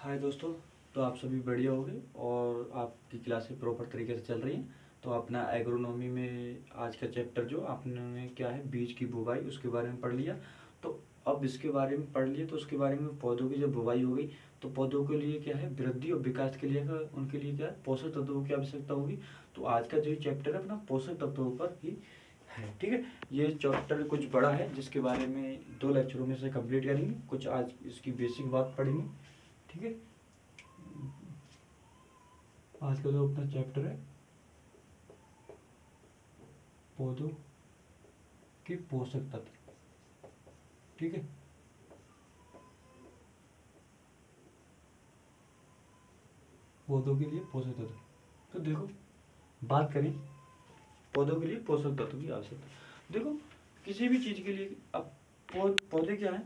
हाय दोस्तों। तो आप सभी बढ़िया होंगे और आपकी क्लासेस प्रॉपर तरीके से चल रही हैं। तो अपना एग्रोनॉमी में आज का चैप्टर जो आपने क्या है, बीज की बुवाई, उसके बारे में पढ़ लिया। तो अब इसके बारे में पढ़ लिया तो उसके बारे में पौधों की जब बुवाई हो गई तो पौधों के लिए क्या है, वृद्धि और विकास के लिए उनके लिए क्या है, पोषक तत्वों की आवश्यकता होगी। तो आज का जो चैप्टर है अपना पोषक तत्वों पर ही है। ठीक है, ये चैप्टर कुछ बड़ा है जिसके बारे में 2 लेक्चरों में से कंप्लीट करेंगे। कुछ आज इसकी बेसिक बात पढ़ेंगे। ठीक है, आज का जो अपना चैप्टर है पौधों के पोषक तत्व। ठीक है, पौधों के लिए पोषक तत्व। तो देखो, बात करें पौधों के लिए पोषक तत्व की आवश्यकता। देखो, किसी भी चीज के लिए अब पौधे क्या है,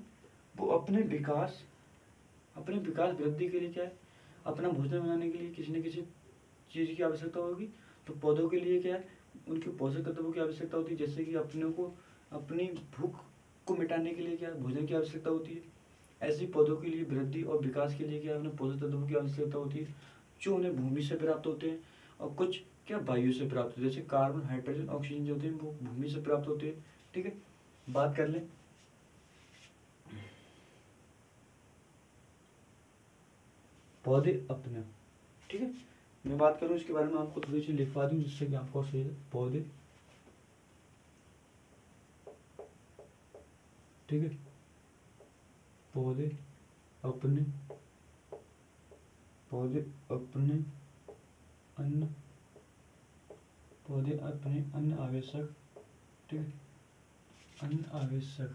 वो अपने विकास वृद्धि के लिए क्या है, अपना भोजन बनाने के लिए किसी न किसी चीज की आवश्यकता होगी। तो पौधों के लिए क्या है, उनके पोषक तत्वों की आवश्यकता होती है। जैसे कि अपने को अपनी भूख को मिटाने के लिए क्या है, भोजन की आवश्यकता होती है। ऐसे ही पौधों के लिए वृद्धि और विकास के लिए क्या है, उन्हें पोषक तत्वों की आवश्यकता होती है, जो उन्हें भूमि से प्राप्त होते हैं और कुछ क्या वायु से प्राप्त होते हैं। जैसे कार्बन, हाइड्रोजन, ऑक्सीजन जो होते हैं वो भूमि से प्राप्त होते हैं। ठीक है, बात कर लें पौधे अपने। ठीक है, मैं बात करूं इसके बारे में, आपको थोड़ी सी लिखवा दूं जिससे कि आपको सही है। पौधे, ठीक है, पौधे अपने पौधे अपने अन्न पौधे अपने अन्न आवश्यक, ठीक है, अन्न आवश्यक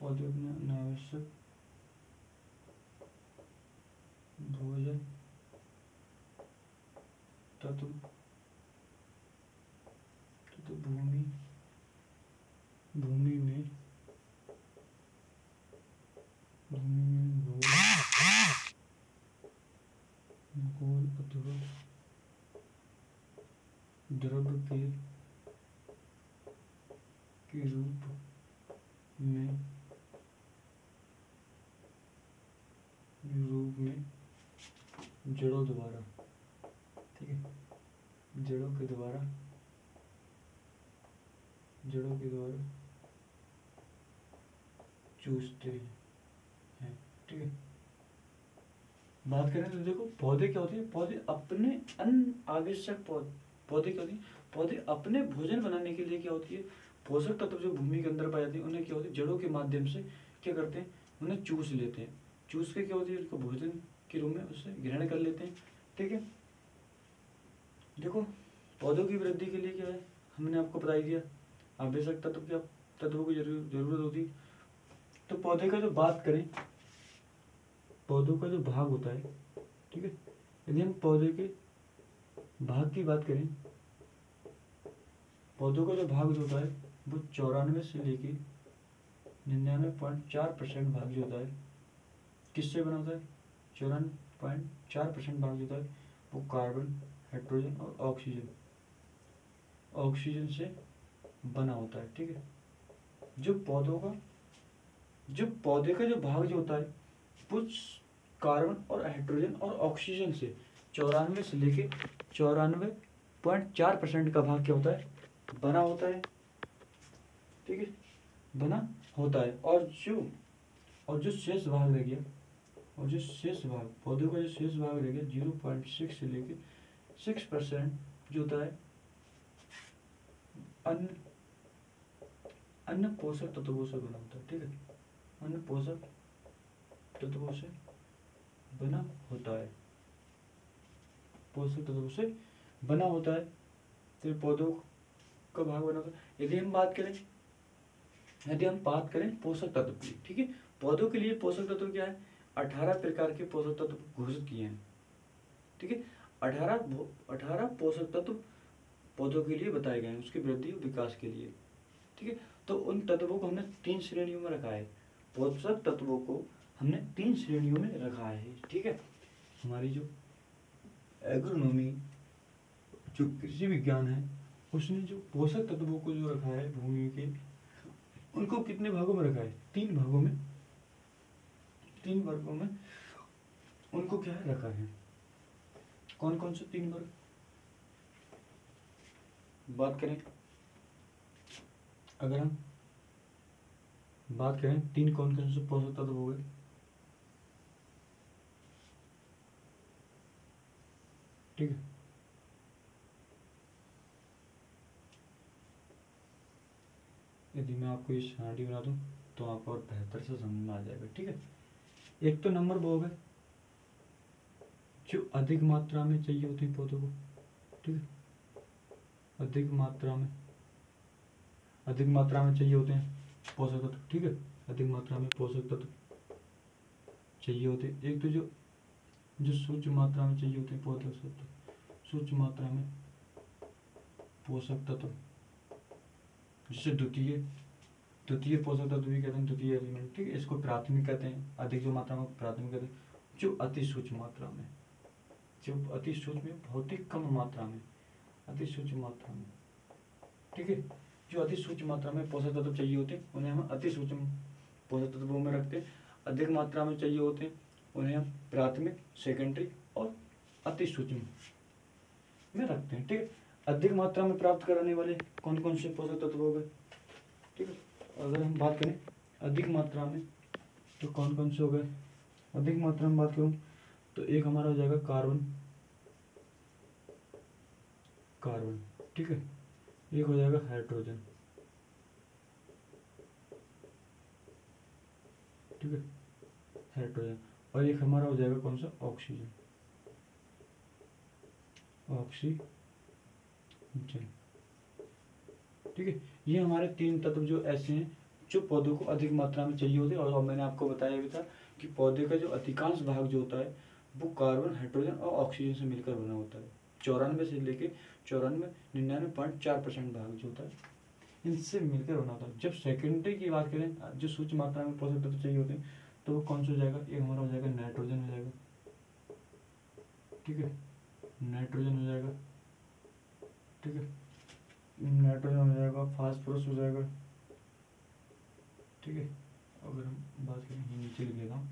पौधे अपने अन्न आवश्यक भोजन तत्व तत्व भूमि में गोल अथवा द्रव के रूप में जड़ों द्वारा, ठीक है, जड़ों के द्वारा चूसते हैं। ठीक है, बात करें तो देखो पौधे क्या होते हैं, पौधे अपने अन्न आवश्यक पौधे क्या होती है, पौधे अपने भोजन बनाने के लिए क्या होती है, पोषक तत्व जो भूमि के अंदर पाए जाते हैं उन्हें क्या होती है, जड़ों के माध्यम से क्या करते हैं, उन्हें चूस लेते हैं। चूस के क्या होती है, उनको भोजन के रूप में उससे ग्रहण कर लेते हैं। ठीक है, देखो पौधों की वृद्धि के लिए क्या है, हमने आपको बता ही दिया, आवश्यक तत्वों की जरूरत होती है। तो पौधे का जो बात करें, पौधों का जो भाग होता है, ठीक है, यदि हम पौधे के भाग की बात करें, पौधों का जो भाग जो होता है वो 94 से लेके 99.4% भाग जो होता है किससे बना होता है, 94.4% भाग जो होता है वो कार्बन, हाइड्रोजन और ऑक्सीजन से बना होता है। ठीक है, जो पौधे का जो भाग जो होता है वो कार्बन और हाइड्रोजन और ऑक्सीजन से 94 से लेके 94.4% का भाग क्या होता है, बना होता है। ठीक है, बना होता है। और जो शेष भाग रह गया, पौधे का जो शेष भाग रह गया 0.6 से लेके 6% जो होता है अन्य पोषक तत्वों से बना होता है। ठीक है, अन्य पोषक तत्वों से बना होता है, पोषक तत्वों से बना होता है। तो पौधों का भाग बना होता है। यदि हम बात करें पोषक तत्व की, ठीक है, पौधों के लिए पोषक तत्व क्या है, 18 प्रकार के पोषक तत्व घोषित किए हैं। ठीक है, 18 पोषक तत्व पौधों के लिए बताए गए हैं, उसकी वृद्धि और विकास के लिए। ठीक है, तो उन तत्वों को हमने 3 श्रेणियों में रखा है, पोषक तत्वों को हमने 3 श्रेणियों में रखा है। ठीक है, हमारी जो एग्रोनॉमी जो कृषि विज्ञान है उसने जो पोषक तत्वों को जो रखा है भूमि के, उनको कितने भागों में रखा है? 3 भागों में, 3 वर्गों में उनको क्या है रखा है। कौन कौन से 3 वर्ग बात करें? अगर हम बात करें 3 कौन कौन से पोषक तत्व हो गए? ठीक है, यदि मैं आपको ये स्टडी बना दूं तो आपको और बेहतर से समझ में आ जाएगा। ठीक है, एक तो नंबर वो हो गए जो अधिक मात्रा में चाहिए होते हैं पौधों को। ठीक है, अधिक मात्रा में चाहिए होते हैं पोषक तत्व। ठीक है, अधिक मात्रा में पोषक तत्व चाहिए होते हैं। एक तो जो जो सूक्ष्म मात्रा में चाहिए होते हैं पोषक तत्व, सूक्ष्म मात्रा में पोषक तत्व, जिसे द्वितीय पोषक तत्व भी कहते हैं, द्वितीय एलिमेंट। ठीक है, इसको प्राथमिक कहते हैं। अधिक जो मात्रा में प्राथमिक कहते हैं। जो अति सूक्ष्म मात्रा में, जो अति सूक्ष्म बहुत ही कम मात्रा में, अति सूक्ष्म मात्रा में। ठीक है, जो अति सूक्ष्म मात्रा में पोषक तत्व चाहिए होते हैं उन्हें हम अति सूक्ष्म पोषक तत्वों में रखते हैं। अधिक मात्रा में चाहिए होते हैं उन्हें हम प्राथमिक, सेकेंडरी और अति सूक्ष्म में रखते हैं। ठीक है, अधिक मात्रा में प्राप्त कराने वाले कौन कौन से पोषक तत्व हो गए? ठीक है, अगर हम बात करें अधिक मात्रा में तो कौन कौन से हो गए? अधिक मात्रा में बात करूं तो एक हमारा हो जाएगा कार्बन। ठीक है, एक हो जाएगा हाइड्रोजन। ठीक है, हाइड्रोजन। और एक हमारा हो जाएगा कौन सा? ऑक्सीजन। ठीक है, ये हमारे 3 तत्व जो ऐसे हैं जो पौधों को अधिक मात्रा में चाहिए होते हैं। और मैंने आपको बताया भी था कि पौधे का जो अधिकांश भाग जो होता है वो कार्बन, हाइड्रोजन और ऑक्सीजन से मिलकर बना होता है। 94 से लेके 99.4% भाग जो होता है इनसे मिलकर बना होता है। जब सेकेंडरी की बात करें, जो सूक्ष्म मात्रा में पोषक तत्व चाहिए होते हैं तो वो कौन सा हो जाएगा? एक हमारा हो जाएगा नाइट्रोजन हो जाएगा। ठीक है, नाइट्रोजन हो जाएगा। ठीक है, नाइट्रोजन हो जाएगा, फास्फोरस हो जाएगा। ठीक है, अगर हम बात करें ये नीचे लिख लेता हूँ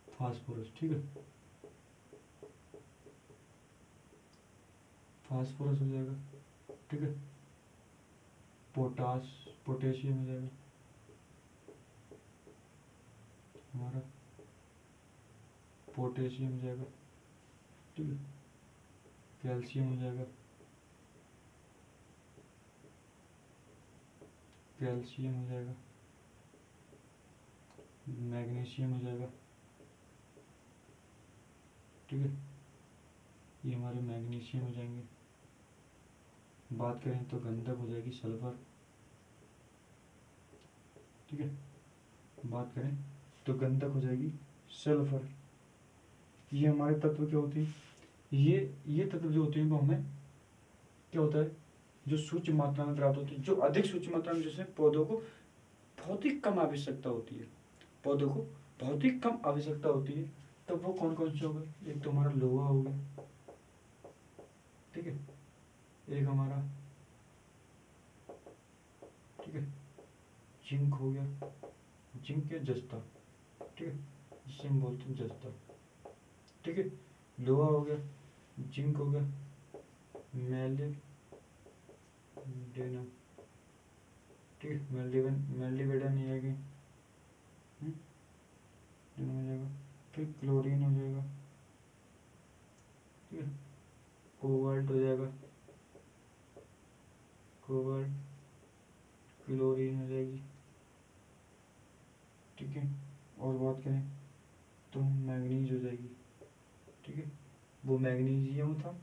फास्फोरस। ठीक है, फास्फोरस हो जाएगा। ठीक है, पोटेशियम हो जाएगा हमारा, पोटेशियम हो जाएगा। ठीक है, कैल्शियम हो जाएगा, कैल्शियम हो जाएगा, मैग्नीशियम हो जाएगा। ठीक है, ये हमारे मैग्नीशियम हो जाएंगे। बात करें तो गंधक हो जाएगी सल्फर। ठीक है, बात करें तो गंधक हो जाएगी सल्फर। ये हमारे तत्व क्या होते हैं? ये तत्व जो होते हैं वो हमें क्या होता है? जो सूक्ष्म मात्रा में प्राप्त होती है, जो अधिक सूक्ष्म मात्रा में, जिसमें पौधों को बहुत ही कम आवश्यकता होती है, पौधों को बहुत ही कम आवश्यकता होती है, तब वो कौन कौन से हो गए? एक तो हमारा लोहा हो गया। ठीक है, एक हमारा ठीक है जिंक हो गया, जिंक या जस्ता। ठीक है, जिसे हम बोलते हैं जस्ता। ठीक है, लोहा हो गया, जिंक हो गया, मेलिबेडनम। ठीक है, मेलिबेडन नहीं आएगी, हो जाएगा। फिर क्लोरीन हो जाएगा। ठीक है, कोबाल्ट हो जाएगा, कोबाल्ट, क्लोरीन हो जाएगी। ठीक है, और बात करें तो मैग्नीज हो जाएगी। ठीक है, वो मैग्नीशियम था,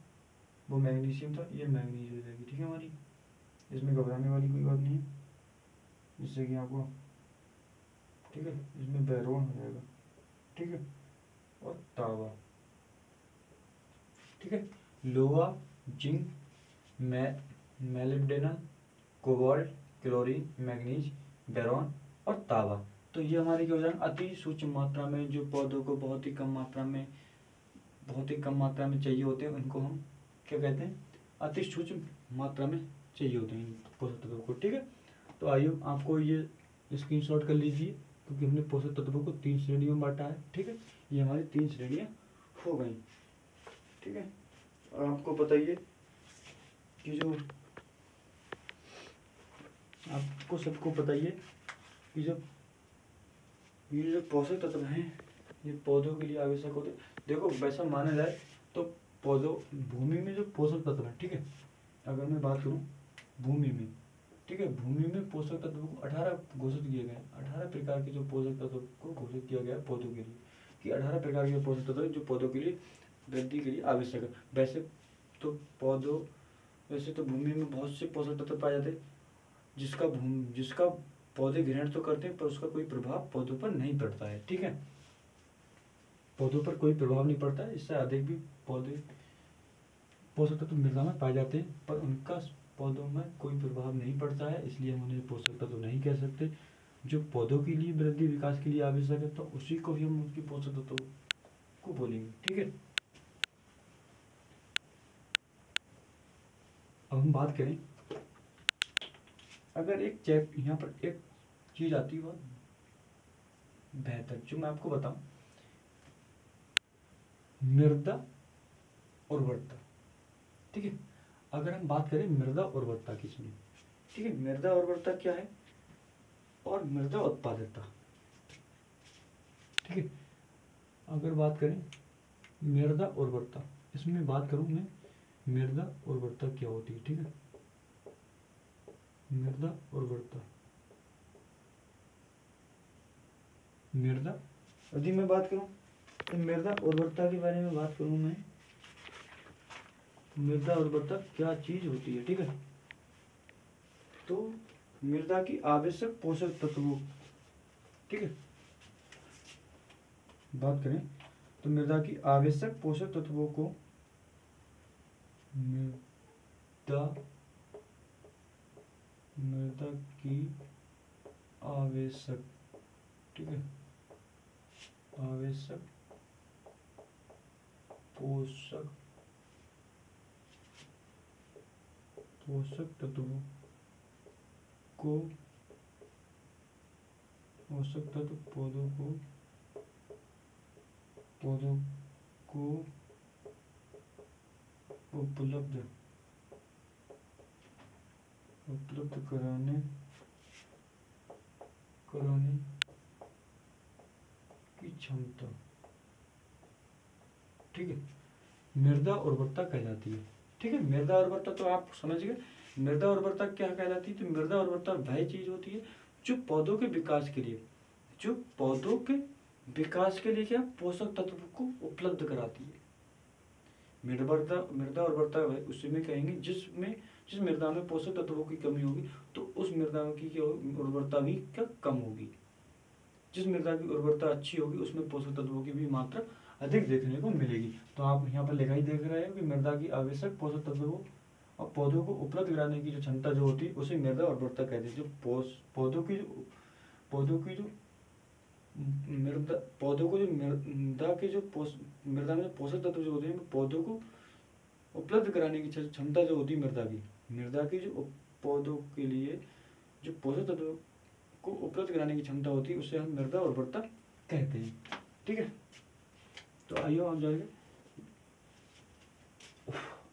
ये मैग्नीज हो जाएगी। ठीक है, हमारी इसमें घबराने वाली कोई बात नहीं है, जिससे कि आपको ठीक है इसमें बैरोन हो जाएगा। ठीक है, और तांबा। ठीक है, लोहा, zinc, molybdenum, cobalt, chlorine, manganese, boron और तांबा। तो ये हमारे क्या हो जाएगा? अति सूक्ष्म मात्रा में, जो पौधों को बहुत ही कम मात्रा में बहुत ही कम मात्रा में चाहिए होते हैं, उनको हम क्या कहते हैं, अति सूक्ष्म मात्रा में चाहिए होते हैं पोषक तत्वों को। ठीक है, तो आइए आपको ये स्क्रीनशॉट कर लीजिए, क्योंकि हमने पोषक तत्वों को 3 श्रेणियों में बांटा है। ठीक है, ये हमारी 3 श्रेणियाँ हो गई। ठीक है, और आपको बताइए कि जो आपको सबको बताइए कि जब ये जो पोषक तत्व हैं ये पौधों के लिए आवश्यक होते हैं। देखो वैसा माना जाए तो पौधों भूमि में जो पोषक तत्व है, ठीक है, अगर मैं बात करूँ भूमि में, ठीक है, भूमि में पोषक तत्वों को 18 घोषित किए गए, 18 प्रकार के जो पोषक तत्व को घोषित किया गया है पौधों के लिए, कि 18 प्रकार के पोषक तत्व जो पौधों के लिए वृद्धि के लिए आवश्यक है। वैसे तो भूमि में बहुत से पोषक तत्व पाए जाते हैं जिसका पौधे ग्रहण तो करते हैं, पर उसका कोई प्रभाव पौधों पर नहीं पड़ता है। ठीक है, पौधों पर कोई प्रभाव नहीं पड़ता है, इससे अधिक भी पौधे पोषक तत्व मृदा में पाए जाते हैं, पर उनका पौधों में कोई प्रभाव नहीं पड़ता है, इसलिए हम उन्हें पोषक तत्व नहीं कह सकते। जो पौधों के लिए वृद्धि विकास के लिए आवश्यक है, तो उसी को ही हम उसकी पोषक तत्व को बोलेंगे। ठीक है, अब हम बात करें, अगर यहाँ पर एक चीज आती है बहुत बेहतर, जो मैं आपको बताऊं, मृदा उर्वरता। ठीक है, अगर हम बात करें मृदा उर्वरता की, सुनिए, ठीक है, मृदा उर्वरता क्या है और मृदा उत्पादकता। ठीक है, अगर बात करें मृदा उर्वरता, इसमें बात करूं मैं मृदा उर्वरता क्या होती है। ठीक है, मृदा उर्वरता, यदि मैं बात करूं तो मृदा उर्वरता के बारे में बात करूं मैं, मृदा उर्वरता क्या चीज होती है। ठीक है, तो मृदा की आवश्यक पोषक तत्वों, ठीक है, बात करें तो मृदा की आवश्यक पोषक तत्वों को मृदा की आवश्यक, ठीक है, आवश्यक पोषक तत्वों को, पोषक तत्व पौधों को उपलब्ध कराने की क्षमता, ठीक है, मृदा उर्वरता कहलाती है। ठीक है, मृदा उर्वरता तो आप समझ गए, मृदा उर्वरता क्या कहलाती है। तो मृदा उर्वरता वह चीज होती है जो पौधों के विकास के लिए, क्या पोषक तत्व को उपलब्ध कराती है। मृदा उर्वरता उसी में कहेंगे जिस मृदा में पोषक तत्वों की कमी होगी, तो उस मृदा की क्या उर्वरता भी क्या कम होगी। जिस मृदा की उर्वरता अच्छी होगी उसमें पोषक तत्वों की भी मात्रा अधिक देखने को मिलेगी। तो आप यहाँ पर लिखा ही देख रहे हो कि मृदा की आवश्यक पोषक तत्वों और पौधों को उपलब्ध कराने की जो क्षमता जो होती है उसे मृदा उर्वरता कहते हैं। जो पौधों की जो मृदा में पोषक तत्व जो होते हैं पौधों को उपलब्ध कराने की क्षमता जो होती है मृदा की जो पौधों के लिए जो पोषक तत्व को उपलब्ध कराने की क्षमता होती है उसे हम मृदा उर्वरता कहते हैं। ठीक है, तो आइए आप जाएंगे,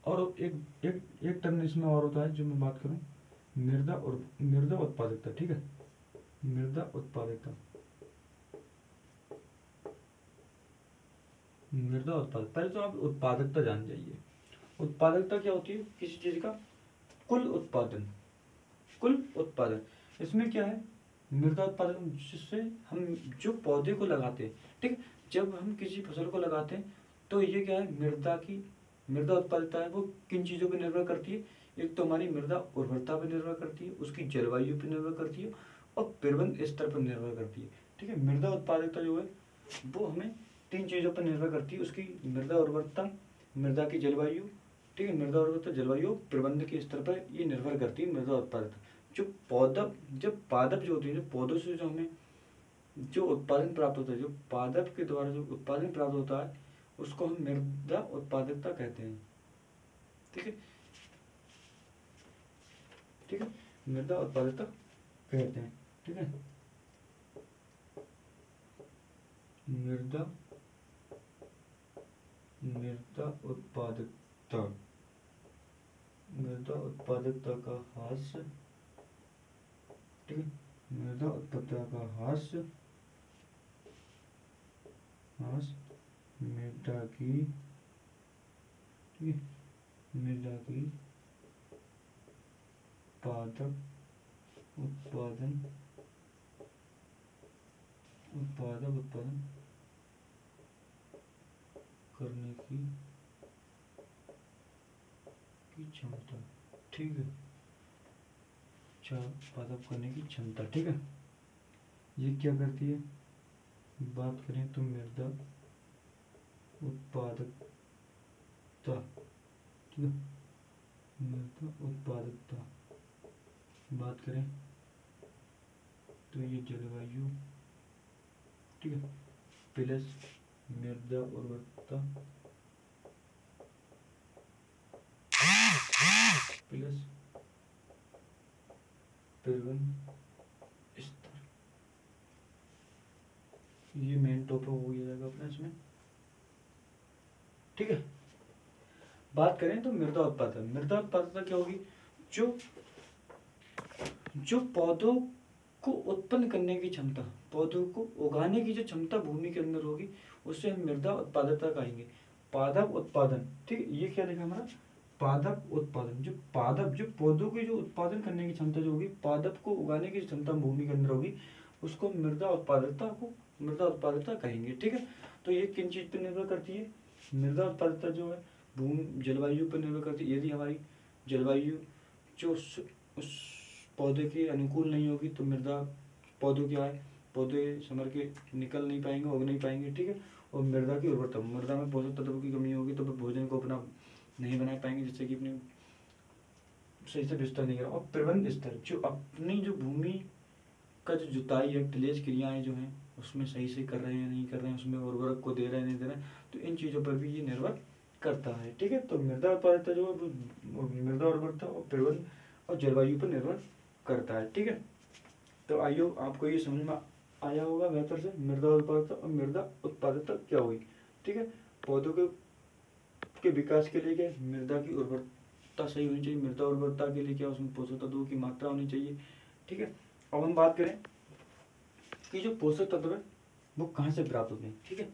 और एक टर्म इसमें और होता है जो मैं बात करूं, मृदा उत्पादकता। ठीक है, मृदा उत्पादकता, पहले तो आप उत्पादकता जान जाइए। उत्पादकता क्या होती है, किसी चीज का कुल उत्पादन। इसमें क्या है, मृदा उत्पादन, जिससे हम जो पौधे को लगाते हैं, ठीक, जब हम किसी फसल को लगाते हैं तो ये क्या है, मृदा उत्पादकता है वो किन चीज़ों पर निर्भर करती है। एक तो हमारी मृदा उर्वरता पर निर्भर करती है, उसकी जलवायु पर निर्भर करती है और प्रबंध स्तर पर निर्भर करती है। ठीक है, मृदा उत्पादकता जो है वो हमें 3 चीज़ों पर निर्भर करती है, उसकी मृदा उर्वरता, मृदा की जलवायु, ठीक है, मृदा उर्वरता, जलवायु, प्रबंध के स्तर पर ये निर्भर करती है मृदा उत्पादकता। जो पादप जो होती है, जो पौधों से जो हमें जो उत्पादन प्राप्त होता है, जो पादप के द्वारा जो उत्पादन प्राप्त होता है उसको हम मृदा उत्पादकता कहते हैं। ठीक है, ठीक है, मृदा उत्पादकता कहते हैं। ठीक है, मृदा उत्पादकता, मृदा उत्पादकता का ह्रास। ठीक है, मृदा उत्पादकता का ह्रास मृदा की, ठीक है, मृदा की उत्पादन करने की क्षमता। ठीक है, उत्पादन करने की क्षमता। ठीक है, ये क्या करती है, बात करें तो मृदा उत्पादकता। ठीक है, मृदा उत्पादकता बात करें तो ये जलवायु, ठीक है, प्लस मृदा उर्वरता प्लस पेवन स्तर, ये मेन टॉपिक हो जाएगा अपना इसमें। ठीक है, बात करें तो मृदा उत्पादकता क्या होगी, जो पौधों को उत्पन्न करने की क्षमता, पौधों को उगाने की जो क्षमता भूमि के अंदर होगी, उससे हम मृदा उत्पादकता कहेंगे। पादप उत्पादन, ठीक है, ये क्या लिखा हमारा, पादप उत्पादन। जो पौधों की जो उत्पादन करने की क्षमता जो होगी, पादप को उगाने की क्षमता भूमि के अंदर होगी, उसको मृदा उत्पादकता कहेंगे। ठीक है, तो ये किन चीज पर निर्भर करती है, मृदा उत्पादकता जो है भूमि जलवायु पर निर्भर करती है। यदि हमारी जलवायु जो उस पौधे के अनुकूल नहीं होगी तो मृदा, पौधों क्या है, पौधे समर के निकल नहीं पाएंगे, उग नहीं पाएंगे। ठीक है, और मृदा की उर्वरता, मृदा में पोषक तत्वों की कमी होगी तो भोजन को अपना नहीं बना पाएंगे, जिससे कि अपने सही से विस्तार नहीं करें। और प्रबंध स्तर, जो अपनी जो भूमि का जो जुताई है, टिलेज क्रियाएं जो हैं उसमें सही से कर रहे हैं नहीं कर रहे हैं, उसमें उर्वरक को दे रहे हैं नहीं दे रहे हैं, तो इन चीज़ों पर भी ये निर्भर करता है। ठीक है, तो मृदा उत्पादकता जो है मृदा उर्वरता और प्रबंध और जलवायु पर निर्भर करता है। ठीक है, तो आइए आपको ये समझ में आया होगा बेहतर से मृदा उत्पादकता और मृदा उत्पादकता क्या हुई। ठीक है, पौधों के विकास के लिए क्या, मृदा की उर्वरता सही होनी चाहिए, मृदा उर्वरता के लिए क्या, उसमें पोषक तत्वों की मात्रा होनी चाहिए। ठीक है, अब हम बात करें कि जो पोषक तत्व है वो कहाँ से प्राप्त होते हैं। ठीक है,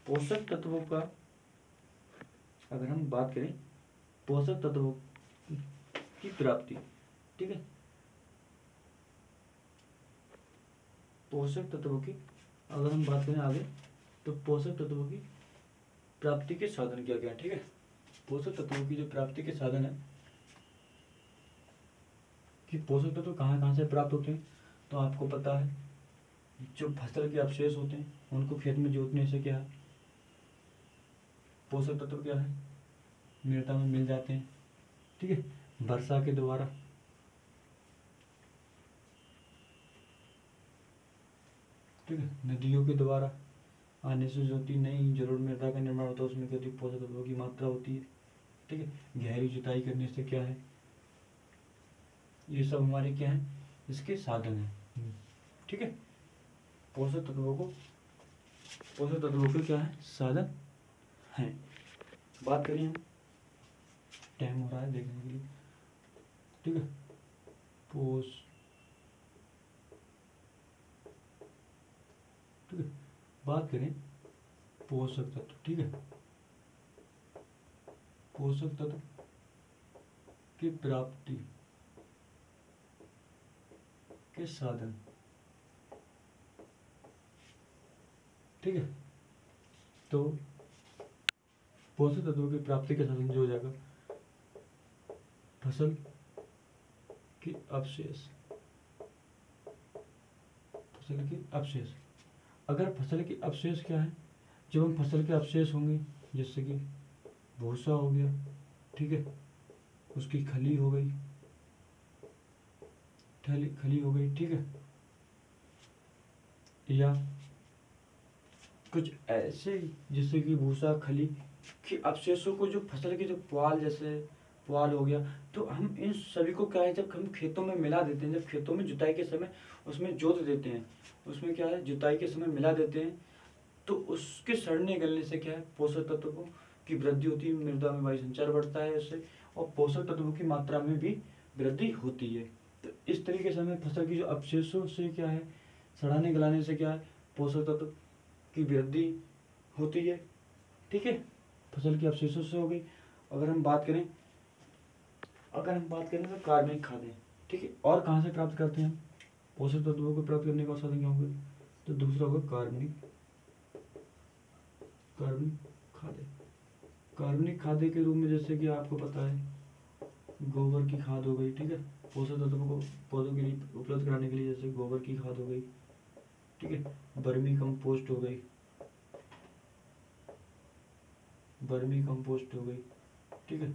पोषक तत्वों का अगर हम बात करें, पोषक तत्वों की प्राप्ति, ठीक है, पोषक तत्वों की अगर हम बात करें आगे, तो पोषक तत्वों की प्राप्ति के साधन क्या क्या है। ठीक है, पोषक तत्वों की जो प्राप्ति के साधन है कि पोषक तत्व कहाँ कहाँ से प्राप्त होते हैं, तो आपको पता है जो फसल के अवशेष होते हैं उनको खेत में जोतने से क्या है, पोषक तत्व क्या है, मृदा में मिल जाते हैं। ठीक है, वर्षा के द्वारा, ठीक है, नदियों के द्वारा आने से जो नई जरूर मृदा का निर्माण होता है, उसमें क्या पोषक तत्वों की मात्रा होती है। ठीक है, गहरी जुताई करने से क्या है, ये सब हमारे क्या है, इसके साधन है। ठीक है, पोषक तत्वों के क्या है, साधन है। बात करिए हम, टाइम हो रहा है देखने के लिए। ठीक है, ठीक है, बात करें पोषक तत्व। ठीक है, पोषक तत्व की प्राप्ति के साधन। ठीक है, तो पोषक तत्वों की प्राप्ति के साधन जो हो जाएगा, फसल की अवशेष, फसल की अवशेष। अगर फसल के अवशेष क्या है, जब हम फसल के अवशेष होंगे, जैसे कि भूसा हो गया, ठीक है, उसकी खली हो गई, खली हो गई, ठीक है, या कुछ ऐसे जैसे कि भूसा, खली के अवशेषों को, जो फसल के जो पुआल, जैसे पुआल हो गया, तो हम इन सभी को क्या है, जब हम खेतों में मिला देते हैं, जब खेतों में जुताई के समय उसमें जोत देते हैं, उसमें क्या है, जुताई के समय मिला देते हैं, तो उसके सड़ने गलने से क्या है, पोषक तत्वों की वृद्धि होती है, मृदा में वायु संचार बढ़ता है उससे, और पोषक तत्वों की मात्रा में भी वृद्धि होती है। तो इस तरीके से हमें फसल की जो अवशेषों से क्या है, सड़ाने गलाने से क्या है, पोषक तत्व की वृद्धि होती है। ठीक है, फसल के अवशेषों से हो गई। अगर हम बात करें तो कार्बनिक खादें, ठीक है, और कहाँ से प्राप्त करते हैं हम पोषक तत्वों को प्राप्त करने का साधन क्या होगा, तो दूसरा होगा कार्बनिक खादें। कार्बनिक खादें के रूप में जैसे कि आपको पता है, गोबर की खाद हो गई, ठीक है, पोषक तत्वों को पौधों के लिए उपलब्ध कराने के लिए, जैसे गोबर की खाद हो गई, ठीक है, वर्मी कंपोस्ट हो गई, ठीक है,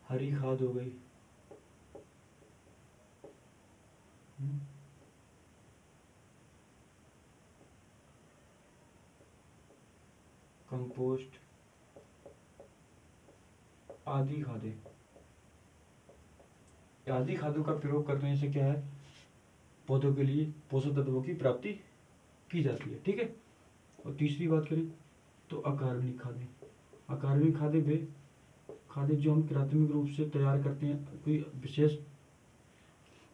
हरी खाद हो गई, कंपोस्ट आदि खादों का प्रयोग करने से क्या है, पौधों के लिए पोषक तत्वों की प्राप्ति की जाती है। ठीक है, और तीसरी बात करें तो अकार्बनिक खादें वे खादें जो हम प्राथमिक रूप से तैयार करते हैं कोई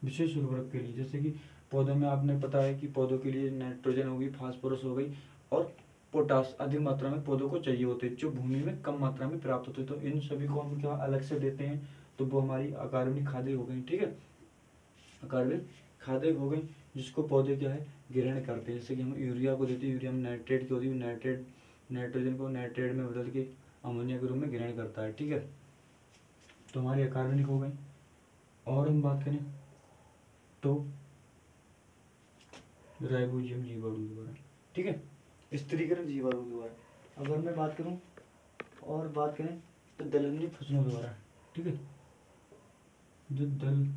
विशेष उर्वरक के लिए, जैसे कि पौधों में आपने पता है कि पौधों के लिए नाइट्रोजन हो गई, फास्फोरस हो गई और पोटास अधिक मात्रा में पौधों को चाहिए होते हैं, जो भूमि में कम मात्रा में प्राप्त होते हैं। तो इन सभी को हम क्या अलग से देते हैं, तो वो हमारी अकार्बनिक खादें हो गई। ठीक है, अकार्बनिक खादें हो गई जिसको पौधे क्या है, ग्रहण करते हैं। जैसे कि हम यूरिया को देते हैं, यूरिया में नाइट्रेट की होती है, नाइट्रोजन को नाइट्रेट में बदल के अमोनिया के रूप में ग्रहण करता है। ठीक है, तो हमारी अकार्बनिक हो गई। और हम बात करें तो राइबोसोम जीवाणु द्वारा, ठीक है, स्थिरीकरण जीवाणु द्वारा। अगर मैं बात करूं और बात करें तो दलहनी फसलों द्वारा, ठीक है, जो दलहनी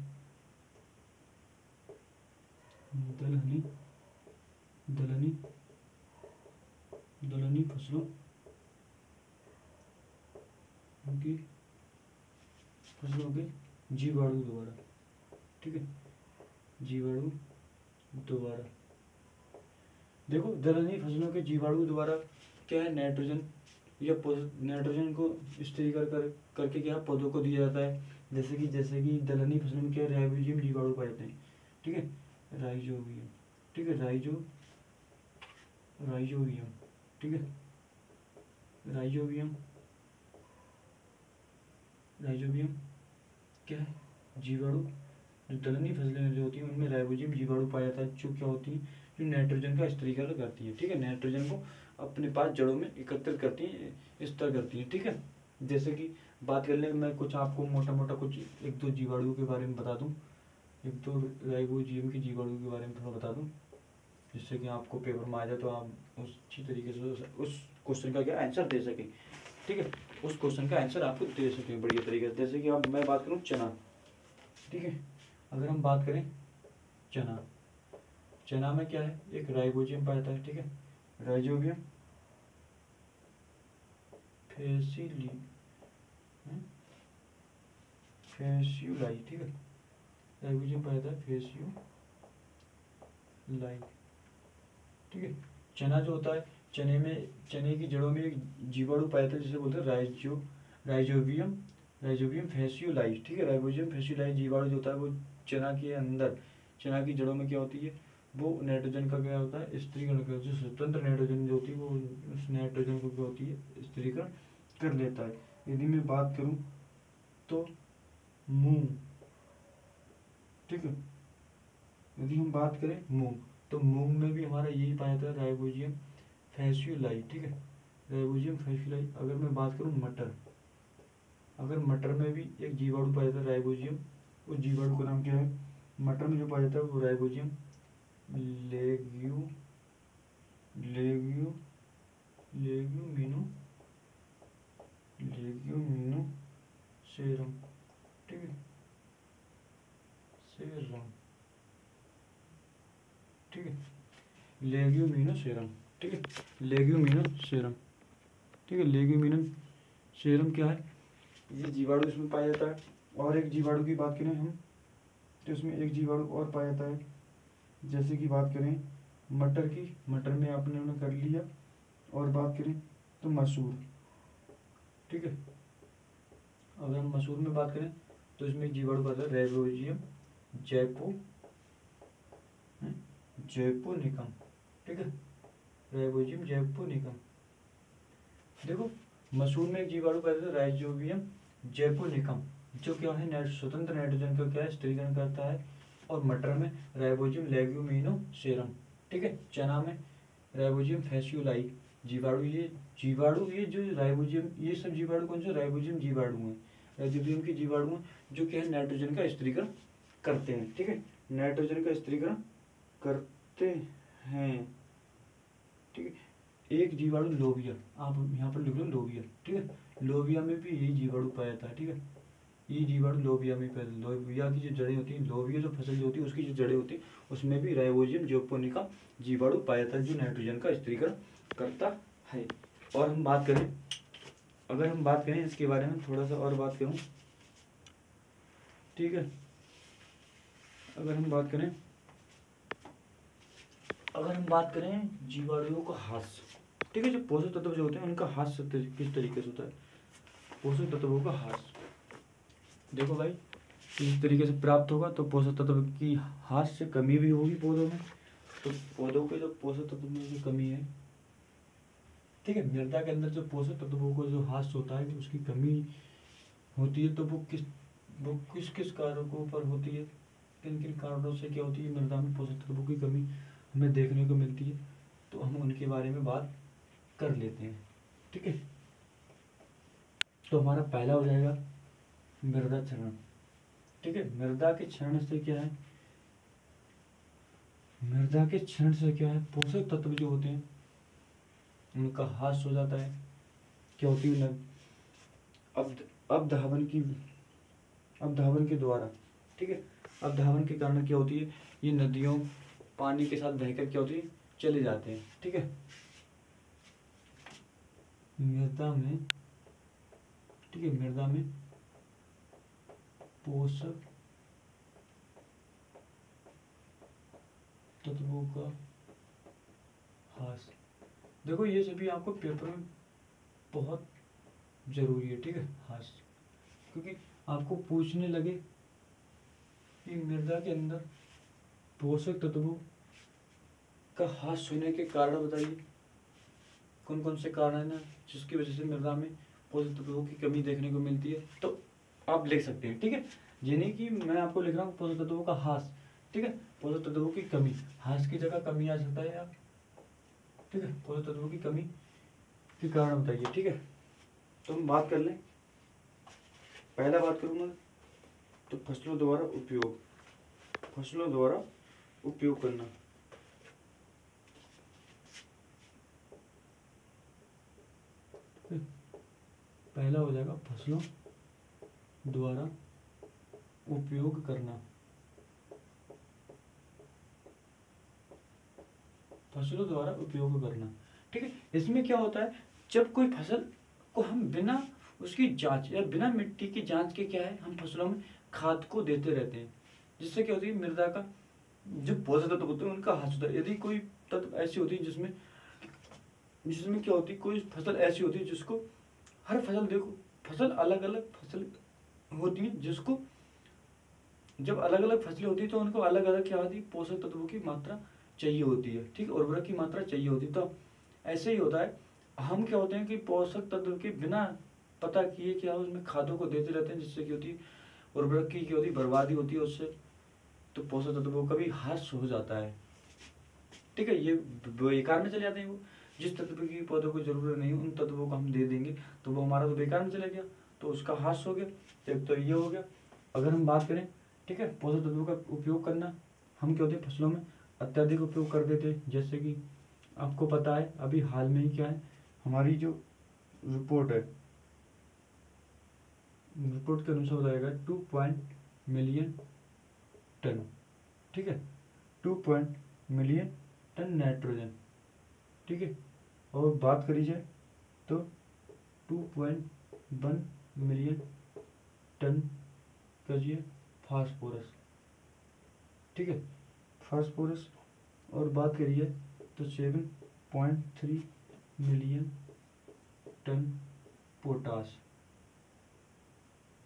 फसलों के जीवाणु द्वारा, ठीक है, जीवाणु द्वारा। देखो, दलहनी फसलों के जीवाणु द्वारा क्या है, नाइट्रोजन को स्थिरीकरण करके क्या पौधों को दिया जाता है। जैसे कि दलहनी फसलों में क्या राइबोसोम जीवाणु पाए जाते हैं, ठीक है, राइजोबियम, ठीक है, राइजोबियम, ठीक है, राइजोबियम क्या है, जीवाणु। जो दलहनी फसलें जो होती हैं उनमें राइबोसोम जीवाणु पाया जाता है, जो क्या होती है, जो नाइट्रोजन का स्थिरीकरण करती है। ठीक है, नाइट्रोजन को अपने पास जड़ों में एकत्रित करती है, स्तर करती है। ठीक है, जैसे कि बात कर ले, मैं कुछ आपको मोटा मोटा कुछ एक दो जीवाणुओं के बारे में बता दूं, एक दो राइबोसोम के जीवाणु के बारे में थोड़ा बता दूं, जिससे कि आपको पेपर में आ जाए तो आप अच्छी तरीके से उस क्वेश्चन का क्या आंसर दे सकें। ठीक है, उस क्वेश्चन का आंसर आपको दे सकें बढ़िया तरीके से। जैसे कि अब मैं बात करूँ चना, ठीक है, अगर हम बात करें चना में क्या है, एक राइबोसोम पाया जाता है, ठीक है, राइजोबियम फेसियुलाई, ठीक है, राइबोसोम पाया जाता है फेसियुलाई, ठीक है। चना जो होता है, चने की जड़ों में एक जीवाणु पाया जाता है जिसे बोलते हैं राइजोबियम फेसियुलाई, ठीक है, राइबोसोम फेसियुलाई जीवाणु जो होता है वो चना के अंदर, चना की जड़ों में क्या होती है, वो नाइट्रोजन का क्या होता है, स्थिरीकरण कर, जो स्वतंत्र नाइट्रोजन जो होती है वो उस नाइट्रोजन को क्या होती है, स्थिरीकरण कर लेता है। यदि मैं बात करूं तो मूंग, ठीक है, यदि हम बात करें मूंग, तो मूंग में भी हमारा यही पाया जाता है राइबोसोम फेसियुलाई, ठीक है, राइबोसोम फेसियुलाई। अगर मैं बात करूं मटर में भी एक जीवाणु पाया जाता है राइबोसोम, उस जीवाणु का नाम क्या है, मटर में जो पाया जाता है वो राइबोसोम लेग्यूमिनोसेरम, ठीक है, ठीक है, लेग्यूमिनोसेरम, ठीक है, लेग्यूमिनम सेरम। ठीक है, लेग्यूमिनम सेरम क्या है, ये जीवाणु इसमें पाया जाता है। और एक जीवाणु की बात करें हम तो इसमें एक जीवाणु और पाया जाता है, जैसे कि बात करें मटर की, मटर में आपने उन्हें कर लिया। और बात करें तो मसूर। ठीक है, अगर हम मसूर में बात करें तो इसमें एक जीवाणु पाता है राइजोबियम जैपोनिकम। ठीक है, राइजोबियम जैपोनिकम। देखो, मसूर में एक जीवाणु पाता है राइजोबियम जैपोनिकम, जो क्या है स्वतंत्र नाइट्रोजन का क्या है स्थिरीकरण करता है। और मटर में राइजोबियम लेग्यूमिनोसेरम। ठीक है, चना में राइजोबियम फैसियोलाई जीवाणु। ये जो राइजोबियम, ये सब जीवाणु कौन से राइजोबियम जीवाणु हैं, राइजोबियम के जीवाणु हैं, जो क्या है नाइट्रोजन का स्थिरीकरण करते हैं। ठीक है, नाइट्रोजन का स्थिरीकरण करते हैं। ठीक है, एक जीवाणु लोबिया, आप यहाँ पर लिख लो लोबिया। ठीक है, लोबिया में भी यही जीवाणु पाया जाता है। ठीक है, ये जीवाणु लोबिया में पाया, लोबिया की जो जड़ें होती हैं, लोबिया जो फसल जो होती है उसकी जो जड़ें होती हैं उसमें भी राइजोबियम जैपोनिका जीवाणु पाया जाता है, जो नाइट्रोजन का स्थिरीकरण करता है। और हम बात करें, अगर हम बात करें इसके बारे में थोड़ा सा और बात करूं, ठीक है, अगर हम बात करें जीवाणुओं का ह्रास। ठीक है, जो पोषक तत्व जो होते हैं उनका ह्रास किस तरीके से होता है, पोषक तत्वों का ह्रास। देखो भाई, इस तरीके से प्राप्त होगा तो पोषक तत्व की ह्रास से कमी भी होगी पौधों में। तो पौधों के जो पोषक तत्व में जो कमी है, ठीक है, मृदा के अंदर जो पोषक तत्वों को जो ह्रास होता है, उसकी कमी होती है, तो वो किस किस कारकों पर होती है, किन किन कारणों से क्या होती है, मृदा में पोषक तत्वों की कमी हमें देखने को मिलती है। तो हम उनके बारे में बात कर लेते हैं। ठीक है, तो हमारा पहला हो जाएगा मृदा क्षरण। ठीक है, मृदा के क्षरण से क्या है, मृदा के क्षरण से क्या है, पोषक तत्व जो होते हैं उनका ह्रास हो जाता है। क्या होती है, अवधावन के द्वारा। ठीक है, अवधावन के कारण क्या होती है, ये नदियों पानी के साथ बहकर क्या होती है, चले जाते हैं। ठीक है, मृदा में, ठीक है, मृदा में पोषक तत्वों का ह्रास। देखो, ये सभी आपको पेपर में बहुत जरूरी है। ठीक है, ह्रास, क्योंकि आपको पूछने लगे कि मृदा के अंदर पोषक तत्वों का ह्रास होने के कारण बताइए, कौन कौन से कारण है जिसकी वजह से मृदा में पोषक तत्वों की कमी देखने को मिलती है। तो आप लिख सकते हैं। ठीक है, ये नहीं कि मैं आपको लिख रहा हूँ पोषक तत्वों का ह्रास। ठीक है, पोषक तत्वों की कमी, ह्रास की जगह कमी आ सकता है आप। ठीक है, पोषक तत्वों की कमी के कारण बताइए। ठीक है, तो हम बात कर लें, पहला बात करूँगा तो फसलों द्वारा उपयोग करना। पहला हो जाएगा फसलों द्वारा उपयोग करना। फसलों द्वारा उपयोग करना। ठीक है, इसमें क्या होता है, जब कोई फसल को हम बिना उसकी जांच या बिना मिट्टी की जांच के क्या है, हम फसलों में खाद को देते रहते हैं, जिससे क्या होती है, मृदा का जो पोषक तत्व होते हैं उनका ह्रास होता है। यदि कोई तत्व ऐसी होती है जिसमें क्या होती है, कोई फसल ऐसी होती है जिसको हर फसल, देखो फसल अलग अलग फसल होती है, जिसको जब अलग अलग फसलें होती है तो उनको अलग अलग क्या होती है, पोषक तत्वों की मात्रा चाहिए होती है। ठीक है, उर्वरक की मात्रा चाहिए होती है। तो ऐसे ही होता है, हम क्या होते हैं कि पोषक तत्व के बिना पता किए क्या उसमें खादों को देते रहते हैं, जिससे क्या होती है, उर्वरक की क्या होती है, बर्बादी होती है उससे। तो पोषक तत्वों का भी ह्रास हो जाता है। ठीक है, ये बेकार में चले जाते हैं। वो जिस तत्व की पौधों को जरूरत नहीं उन तत्वों को हम दे देंगे तो वो हमारा तो बेकार में चला गया, तो उसका ह्रास हो गया। एक तो ये हो गया। अगर हम बात करें, ठीक है, पोषक तत्वों का उपयोग करना, हम क्या होते हैं फसलों में अत्यधिक उपयोग कर देते हैं। जैसे कि आपको पता है अभी हाल में ही क्या है, हमारी जो रिपोर्ट है, रिपोर्ट के अनुसार बताएगा 2 मिलियन टन। ठीक है, 2 मिलियन टन नाइट्रोजन, ठीक ठीक है। और बात करी जाए तो 2.1 मिलियन टन कहिए फास्फोरस, ठीक है, फास्फोरस। और बात करिए तो 7.3 मिलियन टन पोटास,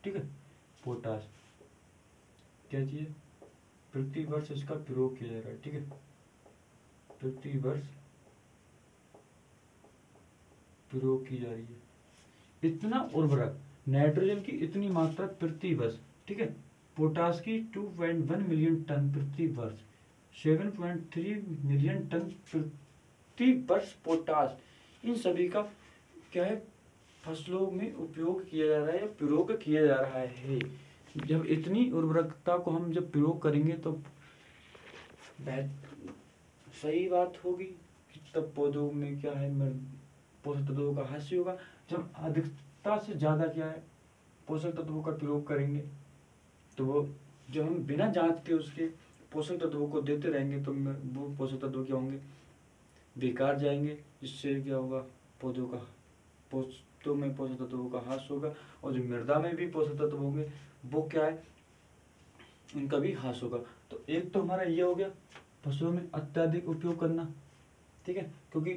ठीक है, पोटास क्या चीज़, प्रति वर्ष इसका प्रयोग किया जा रहा है, ठीक है, प्रति वर्ष प्रयोग की जा रही है। इतना उर्वरक, नाइट्रोजन की इतनी मात्रा प्रति वर्ष, ठीक है, पोटास की 2.1 मिलियन टन प्रति वर्ष, 7.3 मिलियन टन प्रति वर्ष पोटास, इन सभी का क्या है, फसलों में उपयोग किया जा रहा है या प्रयोग किया जा रहा है। जब इतनी उर्वरकता को हम जब प्रयोग करेंगे तो सही बात होगी कि तब पौधों में क्या है, पोषक तत्वों का ह्रास होगा। जब अधिकता से ज़्यादा क्या है पोषक तत्वों का प्रयोग करेंगे तो वो जो हम बिना जांच के उसके पोषक तत्वों को देते रहेंगे तो वो पोषक तत्व क्या होंगे, बेकार जाएंगे, जिससे क्या होगा, पौधों का पोषकों में पोषक तत्वों का ह्रास होगा। और जो मृदा में भी पोषक तत्व होंगे वो क्या है, उनका भी ह्रास होगा। तो एक तो हमारा ये हो गया फसलों में अत्यधिक उपयोग करना, ठीक है, क्योंकि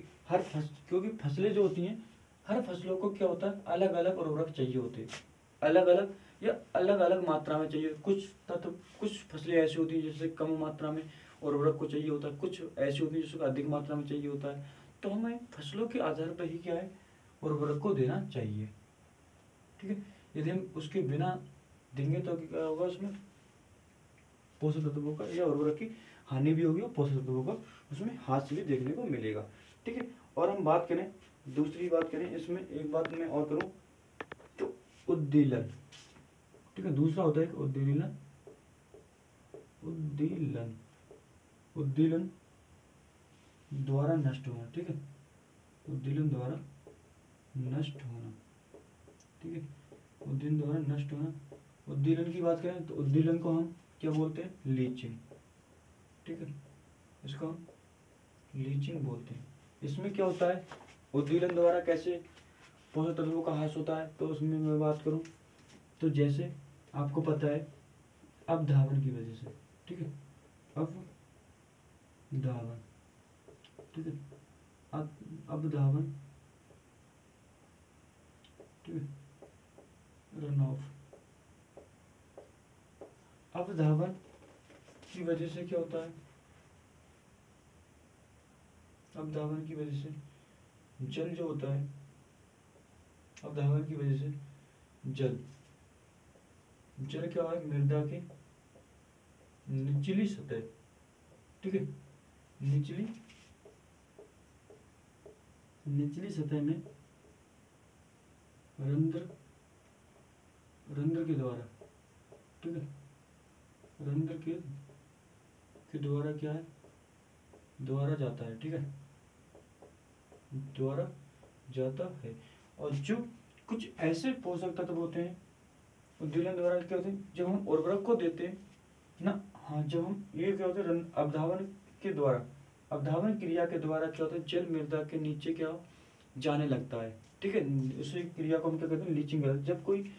फसलें जो होती हैं, हर फसलों को क्या होता है, अलग अलग उर्वरक चाहिए होते हैं, अलग अलग या अलग अलग मात्रा में चाहिए। कुछ फसलें ऐसी होती हैं जिससे कम मात्रा में उर्वरक को चाहिए होता है, कुछ ऐसी होती है जिसको अधिक मात्रा में चाहिए होता है। तो हमें फसलों के आधार पर ही क्या है, उर्वरक को देना चाहिए, ठीक है। यदि हम उसके बिना देंगे तो क्या होगा, उसमें पोषक तत्वों का या उर्वरक की हानि भी होगी और पोषक तत्वों का उसमें ह्रास भी देखने को मिलेगा, ठीक है। और हम बात करें, दूसरी बात करें, इसमें एक बात मैं और करूं तो उद्दीलन, ठीक है, दूसरा होता है उद्दीलन, उद्दीलन उद्दीलन द्वारा नष्ट होना, ठीक है, उद्दीलन द्वारा नष्ट होना, ठीक है, उद्दीलन द्वारा नष्ट होना। उद्दीलन की बात करें तो उद्दीलन को हम क्या बोलते हैं, लीचिंग, ठीक है, इसको हम लीचिंग बोलते हैं। इसमें क्या होता है, उद्दीलन द्वारा कैसे पोषक तत्वों का ह्रास होता है, तो उसमें मैं बात करूं तो जैसे आपको पता है अवधावन की वजह से, ठीक है, अवधावन, ठीक है, अवधावन, ठीक है, रन ऑफ, अवधावन की वजह से क्या होता है, अवधावन की वजह से जल जो होता है, अवधावन की वजह से जल क्या है, मृदा की निचली सतह, ठीक है, निचली सतह में रंध्र के द्वारा, ठीक है, रंध्र के द्वारा क्या है, द्वारा जाता है, ठीक है, द्वारा जाता है। और जो कुछ ऐसे पोषक तत्व होते हैं उद्दीलन द्वारा क्या होते हैं, जब हम उर्वरक को देते हैं ना, हाँ, जब हम ये क्या होता है, अवधावन के द्वारा, अवधावन क्रिया के द्वारा क्या होता है, जल मृदा के नीचे क्या जाने लगता है, ठीक है, उसी क्रिया को हम क्या कहते हैं, लीचिंग। जब कोई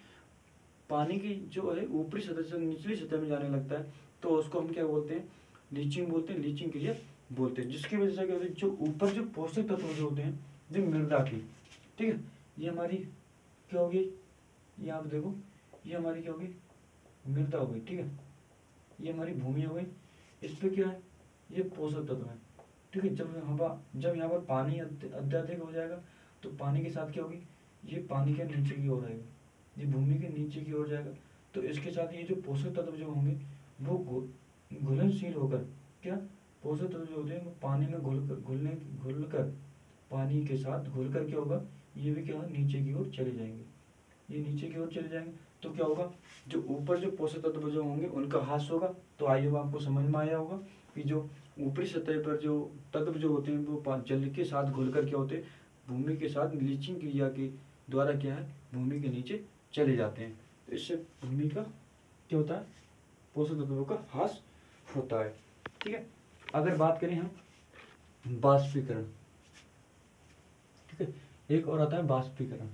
पानी की जो है ऊपरी सतह से निचली सतह में जाने लगता है तो उसको हम क्या बोलते हैं, लीचिंग बोलते हैं, लीचिंग क्रिया बोलते हैं। जिसकी वजह से क्या होता है, जो ऊपर जो पोषक तत्व जो होते हैं, जो मृदा की, ठीक है, ये हमारी क्या होगी, ये आप देखो, ये हमारी क्या होगी, मृदा हो गई, ठीक है, ये हमारी भूमि हो गई, इस पे क्या है, ये पोषक तत्व है, ठीक है। जब यहाँ पर पानी अत्यधिक हो जाएगा तो पानी के साथ क्या होगी, ये पानी के नीचे की ओर आएगा, ये भूमि के नीचे की ओर जाएगा, तो इसके साथ ये जो पोषक तत्व जो होंगे वो घुलनशील होकर क्या, पोषक तत्व जो होते हैं वो पानी में घुलकर पानी के साथ घुलकर क्या होगा, ये भी क्या होगा, नीचे की ओर चले जाएंगे, ये नीचे की ओर चले जाएंगे। तो क्या होगा, जो ऊपर जो पोषक तत्व जो होंगे उनका ह्रास होगा। तो आइए आपको समझ में आया होगा कि जो ऊपरी सतह पर जो तत्व जो होते हैं वो जल के साथ घुलकर क्या होते हैं, भूमि के साथ लीचिंग क्रिया के द्वारा क्या है, भूमि के नीचे चले जाते हैं। तो इससे भूमि का क्या होता है, पोषक तत्वों का ह्रास होता है, ठीक है। अगर बात करें हम वाष्पीकरण, ठीक है। एक और आता है बाष्पीकरण।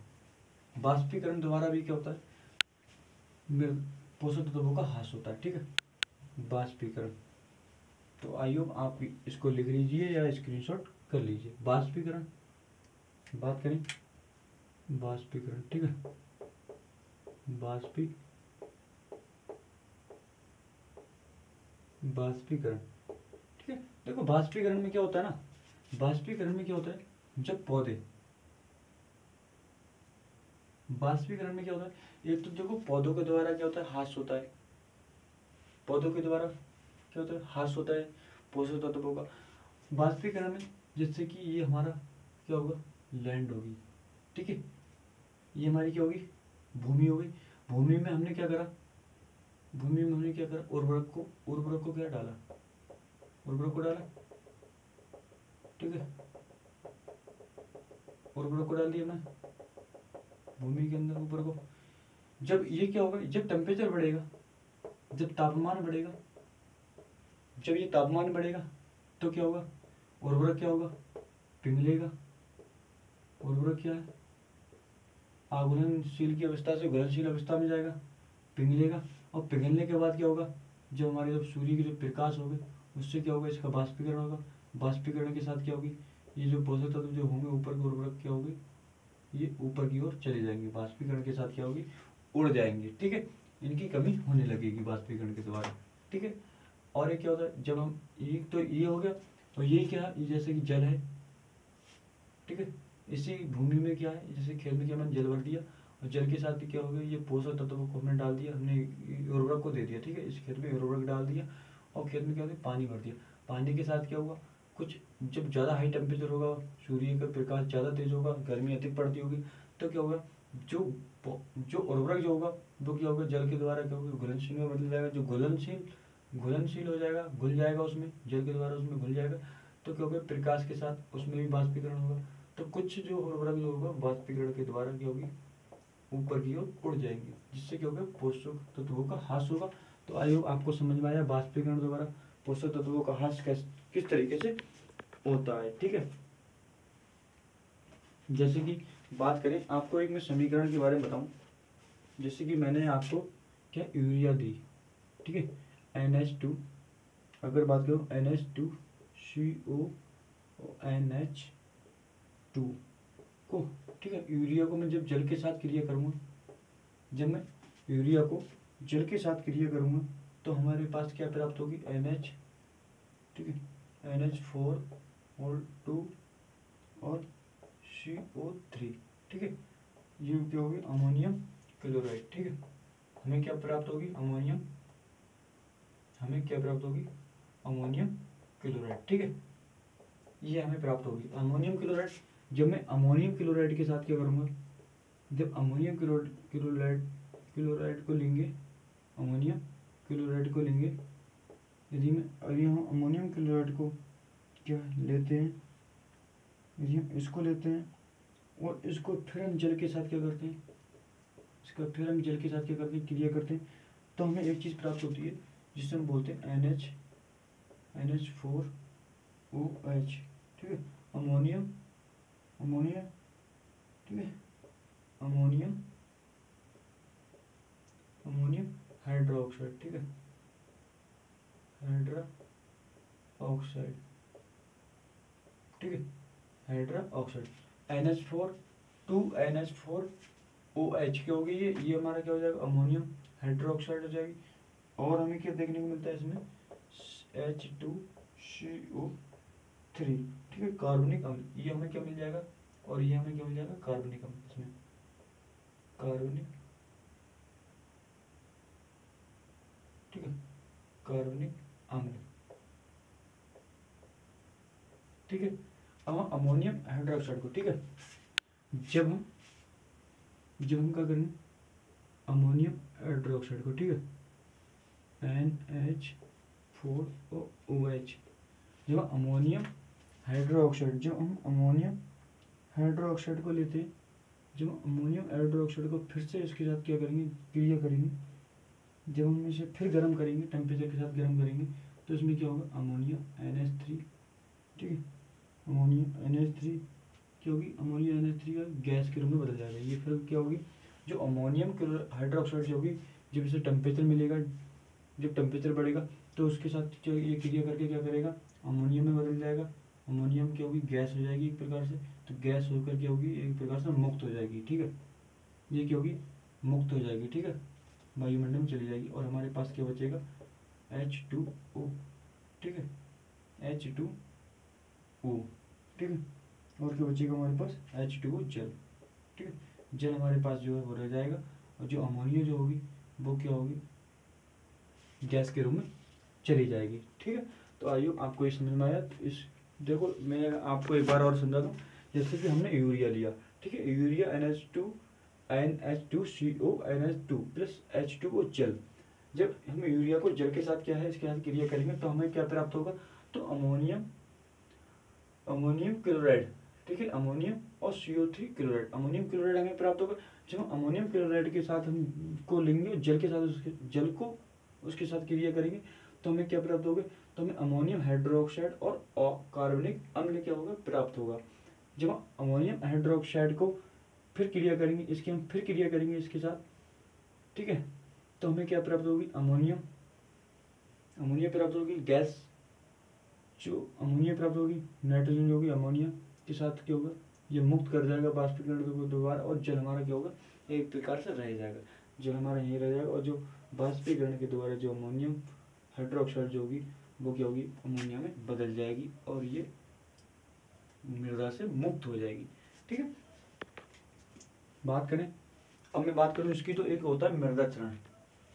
बाष्पीकरण द्वारा भी क्या होता है, पोषक तत्वों का ह्रास होता है, ठीक है, बाष्पीकरण। तो आइए आप इसको लिख लीजिए या स्क्रीनशॉट कर लीजिए। बाष्पीकरण, बात करें बाष्पीकरण, ठीक है, बाष्पीकरण, ठीक है। देखो बाष्पीकरण में क्या होता है ना, बाष्पीकरण में क्या होता है, जब पौधे, बाष्पीकरण में क्या होता है, एक तो देखो पौधों के द्वारा क्या होता है, ह्रास होता है, पौधों के द्वारा क्या होता है, ह्रास होता है पोषक तत्वों का। बाष्पीकरण में जिससे कि ये हमारा क्या होगा, लैंड होगी, ठीक है, ये हमारी क्या होगी, भूमि होगी। भूमि में हमने क्या करा, भूमि में हमने क्या करा, उर्वरक को क्या डाला, उर्वरक को डाला, ठीक है, उर्वरक को डाल दिया हमने भूमि के अंदर ऊपर को। जब ये क्या होगा, जब टेम्परेचर बढ़ेगा, जब तापमान बढ़ेगा, जब ये तापमान बढ़ेगा तो क्या होगा, उर्वरक क्या होगा, पिघलेगा। उर्वरक क्या है, आघूलनशील की अवस्था से घुलनशील अवस्था में जाएगा, पिघलेगा। और पिघलने के बाद क्या होगा, जब हमारे जब सूर्य के जो प्रकाश होगा उससे क्या होगा, इसका बाष्पीकरण होगा। बाष्पीकरण के साथ क्या होगी, ये जो पोषक तत्व जो होंगे ऊपर की उर्वरक क्या होगी, ये ऊपर की ओर चले जाएंगे। बाष्पीकरण के साथ क्या होगी, उड़ जाएंगे, ठीक है, इनकी कमी होने लगेगी बाष्पीकरण के द्वारा, ठीक है। और एक क्या होता है, जब हम ये, तो ये हो गया, तो ये क्या है, ये जैसे कि जल है, ठीक है, इसी भूमि में क्या है, जैसे खेत में क्या मैंने जल भर दिया, और जल के साथ क्या हो गया, ये पोषक तत्वों को हमने डाल दिया, हमने उर्वरक को दे दिया, ठीक है, इस खेत में उर्वरक डाल दिया, और खेत में क्या होता है, पानी भर दिया। पानी के साथ क्या होगा, कुछ जब ज़्यादा हाई टेम्परेचर होगा, सूर्य का प्रकाश ज़्यादा तेज होगा, गर्मी अधिक पड़ती होगी, तो क्या होगा, जो जो उर्वरक जो होगा वो क्या होगा, जल के द्वारा क्या होगा, घुलनशील में बदल जाएगा। जो घुलनशील हो जाएगा, घुल जाएगा उसमें, जल के द्वारा उसमें घुल जाएगा, तो क्या होगा, प्रकाश के साथ उसमें भी बाष्पीकरण होगा। तो कुछ जो उर्वरक जो होगा बाष्पीकरण के द्वारा क्या होगी, ऊपर की ओर उड़ जाएंगे, जिससे क्या होगा, पोषक तत्वों का ह्रास होगा। तो आई होप आपको समझ में आया बाष्पीकरण द्वारा पोषक तत्वों का ह्रास किस तरीके से होता है, ठीक है। जैसे कि बात करें, आपको एक मैं समीकरण के बारे में बताऊं, जैसे कि मैंने आपको क्या यूरिया दी, ठीक है, NH2, अगर बात करूं NH2CO NH2 को, ठीक है, यूरिया को मैं जब जल के साथ क्रिया करूंगा, जब मैं यूरिया को जल के साथ क्रिया करूंगा तो हमारे पास क्या प्राप्त होगी, NH, ठीक है, NH4 और 2 और CO3, ठीक है, ये क्या होगी, अमोनियम क्लोराइड, ठीक है। हमें क्या प्राप्त होगी, हमें क्या प्राप्त होगी, अमोनियम क्लोराइड, ठीक है, ये हमें प्राप्त होगी अमोनियम क्लोराइड। जब मैं अमोनियम क्लोराइड के साथ क्या करूँगा, जब अमोनियम क्लोराइड को लेंगे, अमोनियम क्लोराइड को लेंगे, यदि हम अमोनियम क्लोराइड को क्या लेते हैं, यदि हम इसको लेते हैं और इसको फिर हम जल के साथ क्या करते हैं, इसका फिर हम जल के साथ क्या करते हैं, क्रिया करते हैं, तो हमें एक चीज़ प्राप्त होती है जिसे हम बोलते हैं NH4OH, ठीक है, अमोनियम, ठीक है, अमोनियम हाइड्रोक्साइड, ठीक है, हाइड्रोक्साइड, ठीक है, हाइड्रोक्साइड, NH4 2NH4OH क्या होगी, ये हमारा क्या हो जाएगा, अमोनियम हाइड्रोक्साइड हो जाएगी। और हमें क्या देखने को मिलता है इसमें, H2CO3, ठीक है, कार्बनिक अम्ल, ये हमें क्या मिल जाएगा, और ये हमें क्या मिल जाएगा, कार्बनिक अम्ल, इसमें कार्बनिक, ठीक है, कार्बनिक अम्ल, ठीक है। अब अमोनियम हाइड्रोक्साइड को, ठीक है, जब हम क्या करें, अमोनियम हाइड्रोक्साइड को, ठीक है, NH4OH, जब अमोनियम हाइड्रोक्साइड, जब हम अमोनियम हाइड्रोक्साइड को लेते हैं, जब अमोनियम हाइड्रोक्साइड को फिर से इसके साथ क्या करेंगे, क्रिया करेंगे, जब हम इसे फिर गर्म करेंगे, टेम्परेचर के साथ गर्म करेंगे, तो इसमें क्या होगा, अमोनियम NH3, ठीक है, अमोनियम NH3 क्या होगी, अमोनिया NH3 का गैस के रूप में बदल जाएगा। ये फिर क्या होगी, जो अमोनियम हाइड्रोक्साइड जो होगी, जब इसे टेम्परेचर मिलेगा, जब टेम्परेचर बढ़ेगा तो उसके साथ जो ये क्रिया करके क्या करेगा, अमोनियम में बदल जाएगा। अमोनियम क्या होगी, गैस हो जाएगी एक प्रकार से, तो गैस होकर क्या होगी, एक प्रकार से मुक्त हो जाएगी। ठीक है, ये क्या होगी, मुक्त हो जाएगी। ठीक है, वायुमंडल में चली जाएगी और हमारे पास क्या बचेगा, H2O। ठीक है, H2O। ठीक है, और क्या बचेगा हमारे पास, H2O जल। ठीक है, जल हमारे पास जो है वो रह जाएगा, और जो अमोनिया जो होगी वो क्या होगी, गैस के रूप में चली जाएगी। ठीक है, तो आइए आपको ये समझ में आया। तो इस देखो मैं आपको एक बार और समझा दूँ। जैसे कि हमने यूरिया लिया, ठीक है, urea NH2CO NH2 plus H2O जल। जब हम यूरिया को जल के साथ क्या है, इसके साथ क्रिया करेंगे तो हमें क्या प्राप्त होगा, तो अमोनियम क्लोराइड। ठीक है, अमोनियम और CO3 क्लोराइड, अमोनियम क्लोराइड हमें प्राप्त होगा। जब हम अमोनियम क्लोराइड के साथ हम को लेंगे, जल के साथ उसके जल को उसके साथ क्रिया करेंगे तो हमें क्या प्राप्त होगा, तो हमें अमोनियम हाइड्रोक्साइड और कार्बनिक अम्ल क्या होगा, प्राप्त होगा। जब हम अमोनियम हाइड्रोक्साइड को फिर क्रिया करेंगे, इसकी हम फिर क्रिया करेंगे इसके साथ, ठीक है, तो हमें क्या प्राप्त होगी, अमोनिया प्राप्त होगी, गैस जो अमोनिया प्राप्त होगी, नाइट्रोजन जो होगी अमोनिया के साथ क्या होगा, ये मुक्त कर जाएगा बाष्पीकरण के द्वारा, और जल हमारा क्या होगा, एक प्रकार से रह जाएगा, जल हमारा यहीं रह जाएगा। और जो बाष्पीकरण के द्वारा जो अमोनियम हाइड्रोक्साइड जो होगी वो क्या होगी, अमोनिया में बदल जाएगी और ये मृदा से मुक्त हो जाएगी। ठीक है, बात करें, अब मैं बात करूं इसकी, तो एक होता है मृदा क्षरण।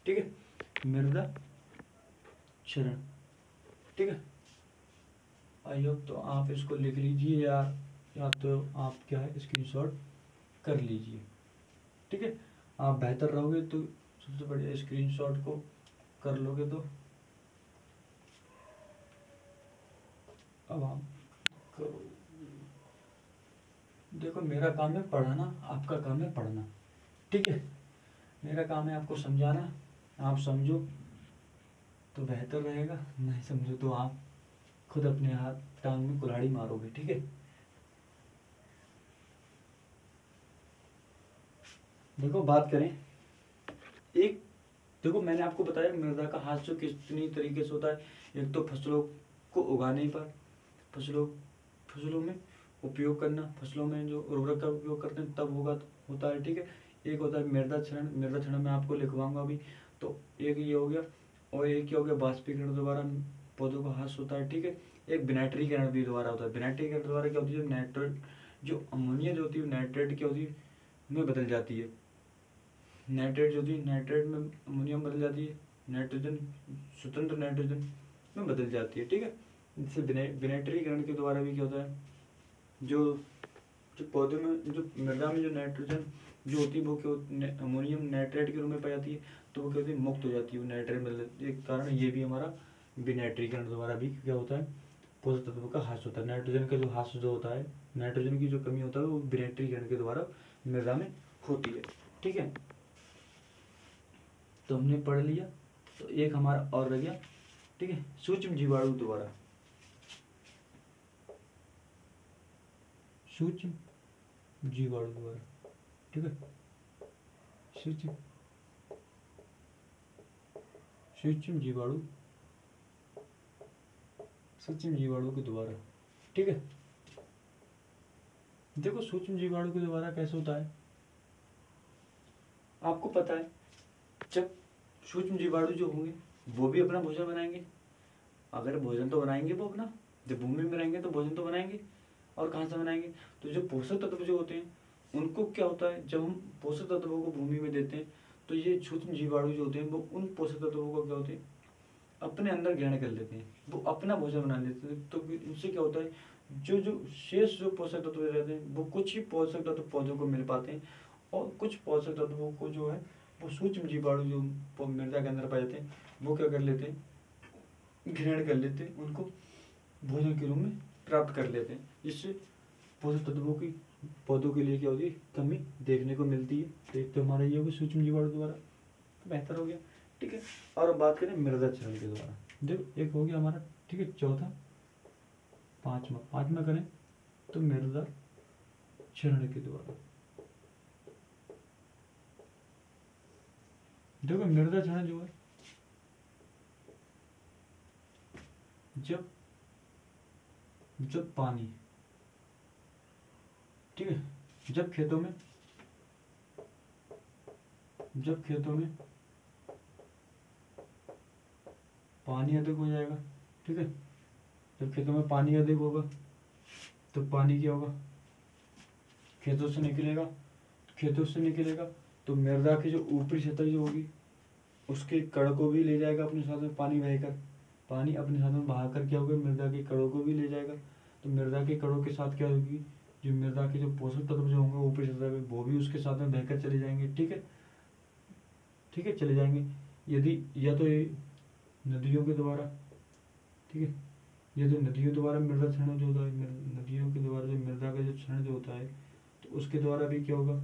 ठीक है, मृदा क्षरण। ठीक है, आइए तो आप इसको लिख लीजिए या तो आप क्या है स्क्रीनशॉट कर लीजिए। ठीक है, आप बेहतर रहोगे तो सबसे बढ़िया स्क्रीनशॉट को कर लोगे तो अब आप करो। देखो मेरा काम है पढ़ाना, आपका काम है पढ़ना। ठीक है, मेरा काम है आपको समझाना, आप समझो तो बेहतर रहेगा, नहीं समझो तो आप खुद अपने हाथ टांग में कुल्हाड़ी मारोगे। ठीक है, देखो बात करें, एक देखो मैंने आपको बताया मृदा का हास्य कितनी तरीके से होता है। एक तो फसलों को उगाने पर, फसलों में उपयोग करना, फसलों में जो उर्वरक का उपयोग करते हैं तब होता है। ठीक है, एक होता है मृदा क्षरण, मृदा क्षरण में आपको लिखवाऊंगा अभी। तो एक ये हो गया, और एक क्या हो गया, बाष्पीकरण द्वारा पौधों का ह्रास होता है। ठीक है, एक विनाइट्रीकरण भी द्वारा होता है। विनाइट्रीकरण द्वारा क्या होती है, नाइट्रेट जो अमोनिया जो होती है नाइट्रेट क्या होती है में बदल जाती है, नाइट्रेट जो होती है नाइट्रेट में अमोनियम बदल जाती है, नाइट्रोजन स्वतंत्र नाइट्रोजन में बदल जाती है। ठीक है, इससे विनाइट्रीकरण के द्वारा भी क्या होता है, जो जो पौधे में जो मृदा में जो नाइट्रोजन जो होती है वो क्या अमोनियम नाइट्रेट के रूप में पाई जाती है, तो वो क्या होती है मुक्त हो जाती है, वो नाइट्रेट बदल जाती है। एक कारण ये भी हमारा विनाइट्रीकरण द्वारा भी क्या होता है, पोषक तत्वों का ह्रास होता है। नाइट्रोजन का जो ह्रास जो होता है, नाइट्रोजन की जो कमी होता है वो विनाइट्रीकरण के द्वारा मृदा में होती है। ठीक है, तो हमने पढ़ लिया, तो एक हमारा और रह गया। ठीक है, सूक्ष्म जीवाणु द्वारा, सूक्ष्म जीवाणु द्वारा। ठीक है, सूक्ष्म जीवाणु, सूक्ष्म जीवाणु के द्वारा। ठीक है, देखो सूक्ष्म जीवाणु के द्वारा कैसे होता है, आपको पता है जब सूक्ष्म जीवाणु जो होंगे वो भी अपना भोजन बनाएंगे। अगर भोजन तो बनाएंगे वो अपना, जब भूमि में रहेंगे तो भोजन तो बनाएंगे, और कहाँ से बनाएंगे, तो जो पोषक तत्व जो होते हैं उनको क्या होता है, जब हम पोषक तत्वों को भूमि में देते हैं तो ये सूक्ष्म जीवाणु जो होते हैं वो उन पोषक तत्वों को क्या होते हैं अपने अंदर ग्रहण कर लेते हैं, वो अपना भोजन बना लेते हैं। तो इनसे क्या होता है, जो शेष जो पोषक तत्व रहते हैं वो कुछ ही पोषक तत्व पौधों को मिल पाते हैं, और कुछ पोषक तत्वों को जो है वो सूक्ष्म जीवाणु जो मृदा के अंदर पाए जाते हैं वो क्या कर लेते हैं, ग्रहण कर लेते हैं, उनको भोजन के रूप में प्राप्त कर लेते हैं, जिससे पोषक तत्वों की पौधों के लिए क्या होती है कमी देखने को मिलती है। तो एक तो हमारा ये होगा सूक्ष्म जीवाणु द्वारा, बेहतर हो गया। ठीक है, और अब बात करें मृदा क्षरण के द्वारा, देखो एक हो गया हमारा। ठीक है, चौथा, पांचवा करें तो मृदा क्षरण के द्वारा। देखो मृदा क्षरण जो है, जब पानी, ठीक है, जब खेतों में पानी अधिक हो जाएगा, ठीक है, जब खेतों में पानी अधिक होगा तो पानी क्या होगा, खेतों से निकलेगा तो मृदा की जो ऊपरी सतह जो होगी उसके कण को भी ले जाएगा अपने साथ में, पानी बहकर, पानी अपने साथ में बहाकर क्या होगा, मृदा के कणों को भी ले जाएगा। तो मृदा के कणों के साथ क्या होगी, जो मृदा के जो पोषक तत्व जो होंगे ऊपरी सतह पे वो भी उसके साथ में बहकर चले जाएंगे, ठीक है, चले जाएंगे। यदि या तो ये नदियों के द्वारा, ठीक है, ये जो नदियों द्वारा मृदा क्षरण जो होता है, नदियों के द्वारा जो मृदा का जो क्षरण जो होता है, तो उसके द्वारा भी क्या होगा,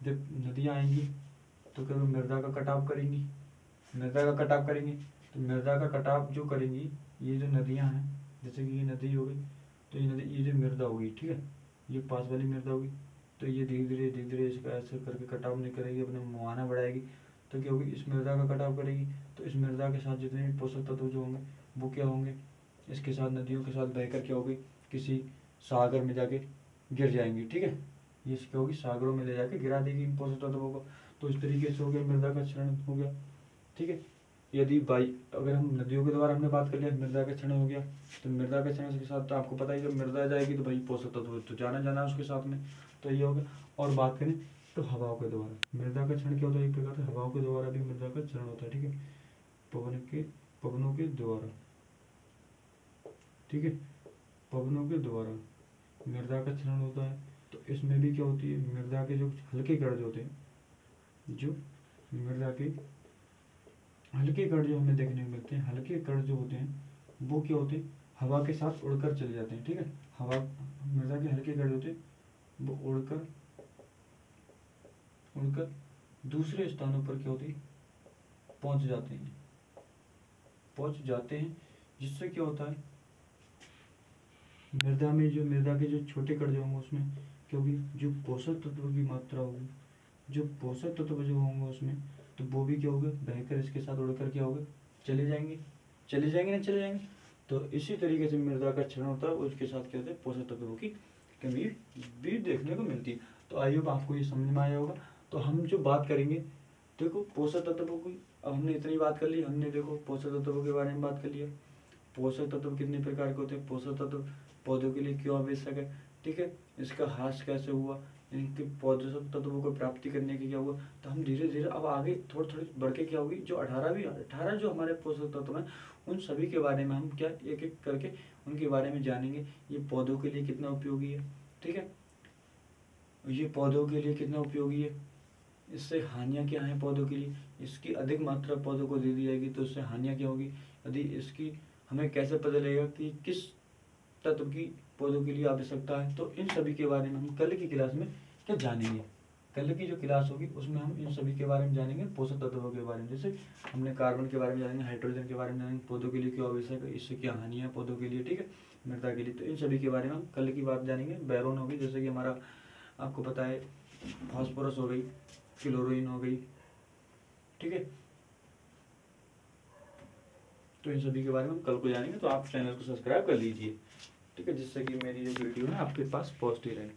जब नदियाँ आएंगी तो क्या मृदा का कटाव करेंगी, तो मृदा का कटाव जो करेंगी ये जो नदियाँ हैं, जैसे कि ये नदी हो गई, तो ये जो मृदा होगी, ठीक है, ये पास वाली मृदा होगी, तो ये धीरे धीरे इसका ऐसे करके कटाव नहीं करेगी, अपना मुहाना बढ़ाएगी, तो क्या होगी, इस मृदा का कटाव करेगी, तो इस मृदा के साथ जितने भी पोषक तत्व जो होंगे वो क्या होंगे, इसके साथ नदियों के साथ बहकर क्या होगी, किसी सागर में जाके गिर जाएंगी, ठीक है, ये क्या होगी, सागरों में ले जाके गिरा देगी इन पोषक तत्वों को। तो इस तरीके से हो गया, मृदा का क्षरण हो गया, ठीक है। यदि अगर हम नदियों के द्वारा हमने बात कर लिया, मृदा का क्षरण हो गया, तो मृदा के क्षरण के साथ तो आपको पता ही, जब मृदा जाएगी तो भाई पोषक तत्व तो जाना उसके साथ में, तो ये हो गया। और बात करें तो हवाओं के द्वारा मृदा का क्षरण क्या होता है, एक प्रकार से हवाओं के द्वारा भी मृदा का क्षरण होता है, ठीक है, पवनों के द्वारा, ठीक है, पवनों के द्वारा मृदा का क्षरण होता है। तो इसमें भी क्या होती है, मृदा के जो हल्के कण जो होते हैं, जो मृदा के हल्के कण जो हमें देखने को मिलते हैं, हल्के कण जो होते हैं वो क्या होते हैं, हवा के साथ उड़कर चले जाते हैं, ठीक है, हवा, मृदा के हल्के कण होते हैं वो उड़कर दूसरे स्थानों पर क्या होती है, पहुंच जाते हैं, जिससे क्या होता है, मृदा के जो छोटे कण जो होंगे उसमें, क्योंकि जो पोषक तत्व की मात्रा होगी, जो पोषक तत्व जो होंगे उसमें, तो वो भी क्या होगा, बहकर इसके साथ उड़कर क्या होगा, चले जाएंगे। तो इसी तरीके से मृदा का क्षरण होता है, उसके साथ क्या होता है, पोषक तत्वों की कमी भी देखने को मिलती है। तो आई होप आपको ये समझ में आया होगा। तो हम जो बात करेंगे, देखो पोषक तत्वों की, अब हमने इतनी बात कर ली, हमने देखो पोषक तत्वों के बारे में बात कर लिया, पोषक तत्व कितने प्रकार के होते हैं, पोषक तत्व पौधों के लिए क्यों आवश्यक है, ठीक है, इसका ह्रास कैसे हुआ, इनके पोषक तत्वों को प्राप्ति करने के क्या हुआ। तो हम धीरे धीरे अब आगे थोड़ी बढ़ के क्या होगी, जो 18 जो हमारे पोषक तत्व हैं उन सभी के बारे में हम क्या एक एक करके उनके बारे में जानेंगे। ये पौधों के लिए कितना उपयोगी है, ठीक है, ये पौधों के लिए कितना उपयोगी है, इससे हानियाँ क्या हैं पौधों के लिए, इसकी अधिक मात्रा पौधों को दे दी जाएगी तो उससे हानियाँ क्या होगी, यदि इसकी हमें कैसे पता लगेगा कि किस तत्व की पौधों के लिए आवश्यकता है। तो इन सभी के बारे में हम कल की क्लास में क्या जानेंगे, कल की जो क्लास होगी उसमें हम इन सभी के बारे में जानेंगे, पोषक तत्वों के बारे में, जैसे हमने कार्बन के बारे में जानेंगे, हाइड्रोजन के बारे में जानेंगे, पौधों के लिए क्यों आवश्यक है, इससे क्या हानियाँ है पौधों के लिए, ठीक है, मृदा के लिए। तो इन सभी के बारे में हम कल की बात जानेंगे। बैरोन होगी, जैसे कि हमारा आपको पता है फास्फोरस हो गई, क्लोरीन हो गई, ठीक है, तो इन सभी के बारे में हम कल को जानेंगे। तो आप चैनल को सब्सक्राइब कर लीजिए, ठीक है, जिससे कि मेरी जो वीडियो है आपके पास पहुंचती रहे।